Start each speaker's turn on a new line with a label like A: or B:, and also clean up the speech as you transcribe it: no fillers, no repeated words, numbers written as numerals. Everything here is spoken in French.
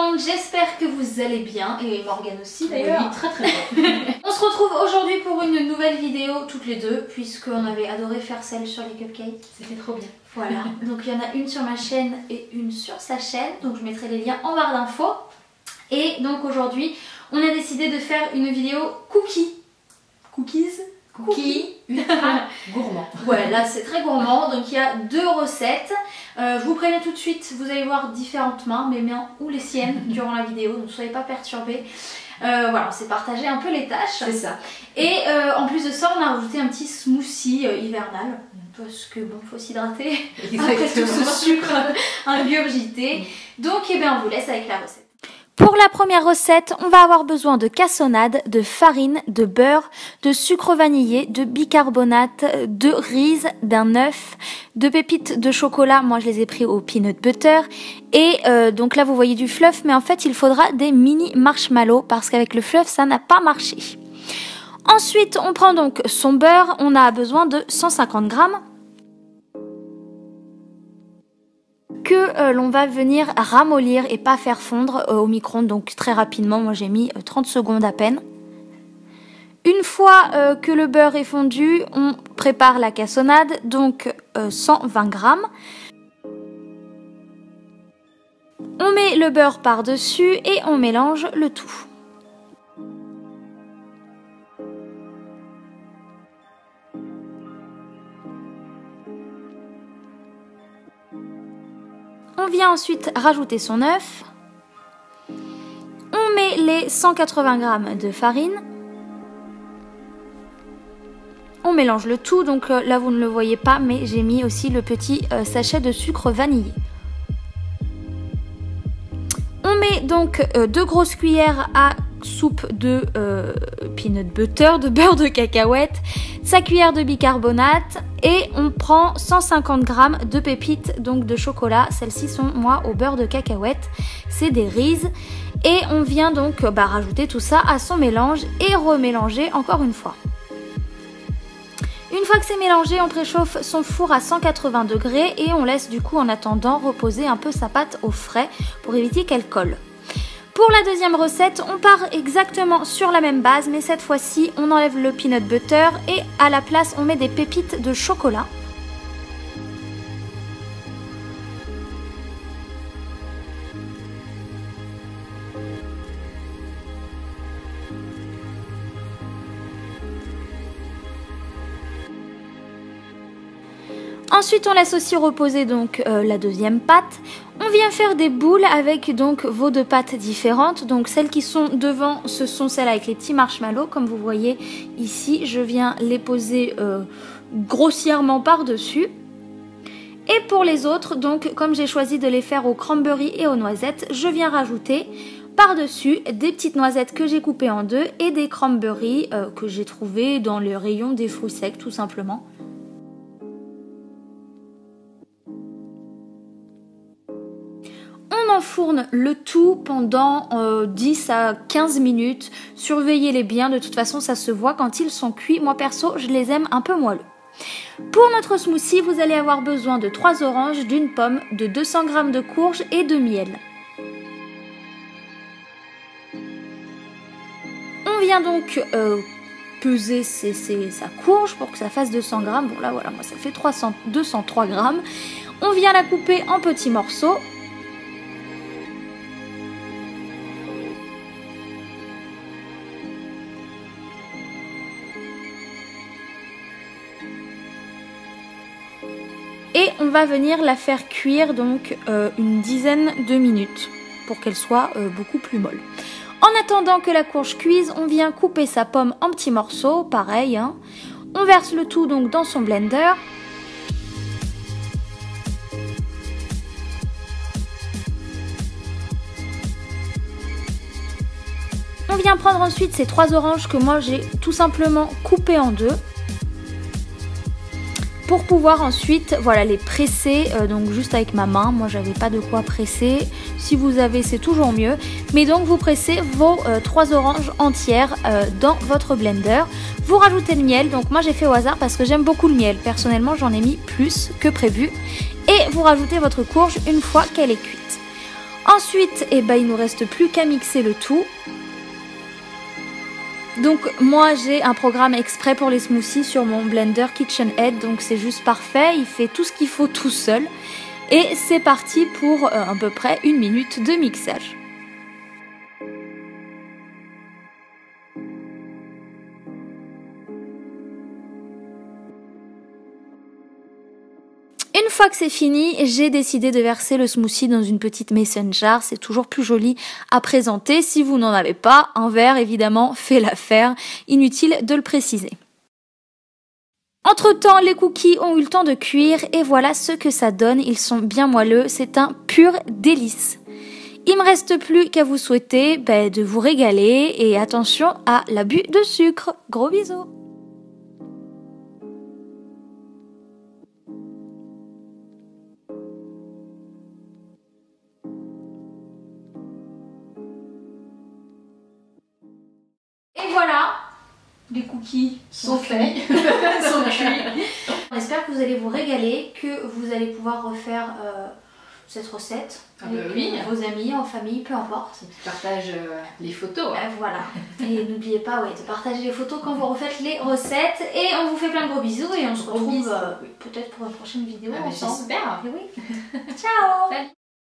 A: monde, j'espère que vous allez bien et Morgane aussi d'ailleurs.
B: Oui, très très bien.
A: On se retrouve aujourd'hui pour une nouvelle vidéo toutes les deux puisqu'on avait adoré faire celle sur les cupcakes.
B: C'était trop bien.
A: Voilà, donc il y en a une sur ma chaîne et une sur sa chaîne, donc je mettrai les liens en barre d'infos. Et donc aujourd'hui, on a décidé de faire une vidéo cookies.
B: Cookies ultra gourmand.
A: Ouais, là c'est très gourmand, donc il y a deux recettes. Je vous préviens tout de suite, vous allez voir différentes mains, mes mains ou les siennes durant la vidéo, donc ne soyez pas perturbés. Voilà, on s'est partagé un peu les tâches.
B: C'est ça.
A: Et en plus de ça, on a rajouté un petit smoothie hivernal. Parce que bon, faut s'hydrater après tout ce sucre ingurgité. Donc eh bien, on vous laisse avec la recette. Pour la première recette, on va avoir besoin de cassonade, de farine, de beurre, de sucre vanillé, de bicarbonate, de riz, d'un œuf, de pépites de chocolat, moi je les ai pris au peanut butter, et donc là vous voyez du fluff, mais en fait il faudra des mini marshmallows parce qu'avec le fluff ça n'a pas marché. Ensuite on prend donc son beurre, on a besoin de 150 grammes. Que l'on va venir ramollir et pas faire fondre au micro-ondes, donc très rapidement, moi j'ai mis 30 secondes à peine. Une fois que le beurre est fondu, on prépare la cassonade, donc 120 grammes. On met le beurre par-dessus et on mélange le tout. On vient ensuite rajouter son œuf. On met les 180 g de farine. On mélange le tout, donc là vous ne le voyez pas, mais j'ai mis aussi le petit sachet de sucre vanillé. On met donc 2 grosses cuillères à soupe de peanut butter, de beurre de cacahuète, sa cuillère de bicarbonate et on prend 150 g de pépites donc de chocolat. Celles-ci sont moi au beurre de cacahuète, c'est des Reese et on vient donc rajouter tout ça à son mélange et remélanger encore une fois. Une fois que c'est mélangé, on préchauffe son four à 180 degrés et on laisse du coup en attendant reposer un peu sa pâte au frais pour éviter qu'elle colle. Pour la deuxième recette, on part exactement sur la même base, mais cette fois-ci, on enlève le peanut butter et à la place, on met des pépites de chocolat. Ensuite, on laisse aussi reposer donc la deuxième pâte. On vient faire des boules avec donc vos deux pâtes différentes. Donc celles qui sont devant, ce sont celles avec les petits marshmallows. Comme vous voyez ici, je viens les poser grossièrement par-dessus. Et pour les autres, donc comme j'ai choisi de les faire au cranberry et aux noisettes, je viens rajouter par-dessus des petites noisettes que j'ai coupées en deux et des cranberries que j'ai trouvées dans le rayon des fruits secs tout simplement. On enfourne le tout pendant 10 à 15 minutes. Surveillez-les bien, de toute façon ça se voit quand ils sont cuits. Moi perso, je les aime un peu moelleux. Pour notre smoothie, vous allez avoir besoin de 3 oranges, d'une pomme, de 200 g de courge et de miel. On vient donc peser sa courge pour que ça fasse 200 g. Bon là voilà, moi ça fait 203 g. On vient la couper en petits morceaux. Et on va venir la faire cuire donc une dizaine de minutes pour qu'elle soit beaucoup plus molle. En attendant que la courge cuise, on vient couper sa pomme en petits morceaux, pareil. Hein. On verse le tout donc dans son blender. On vient prendre ensuite ces 3 oranges que moi j'ai tout simplement coupées en deux. Pour pouvoir ensuite voilà, les presser donc juste avec ma main. Moi j'avais pas de quoi presser, si vous avez c'est toujours mieux, mais donc vous pressez vos 3 oranges entières dans votre blender. Vous rajoutez le miel, donc moi j'ai fait au hasard parce que j'aime beaucoup le miel, personnellement j'en ai mis plus que prévu, et vous rajoutez votre courge une fois qu'elle est cuite. Ensuite, eh ben, il nous reste plus qu'à mixer le tout. Donc moi j'ai un programme exprès pour les smoothies sur mon blender KitchenAid, donc c'est juste parfait, il fait tout ce qu'il faut tout seul. Et c'est parti pour à peu près 1 minute de mixage. Une fois que c'est fini, j'ai décidé de verser le smoothie dans une petite mason jar. C'est toujours plus joli à présenter. Si vous n'en avez pas, un verre évidemment fait l'affaire. Inutile de le préciser. Entre-temps, les cookies ont eu le temps de cuire et voilà ce que ça donne. Ils sont bien moelleux, c'est un pur délice. Il me reste plus qu'à vous souhaiter de vous régaler et attention à l'abus de sucre. Gros bisous! Et voilà, les cookies
B: sont faits, sont cuits.
A: On espère que vous allez vous régaler, que vous allez pouvoir refaire cette recette avec vos amis, en famille, peu importe.
B: Partage les photos.
A: Voilà. Et n'oubliez pas de partager les photos quand vous refaites les recettes. Et on vous fait plein de gros bisous et on se retrouve peut-être pour une prochaine vidéo ensemble.
B: J'espère.
A: Et oui. Ciao.
B: Salut.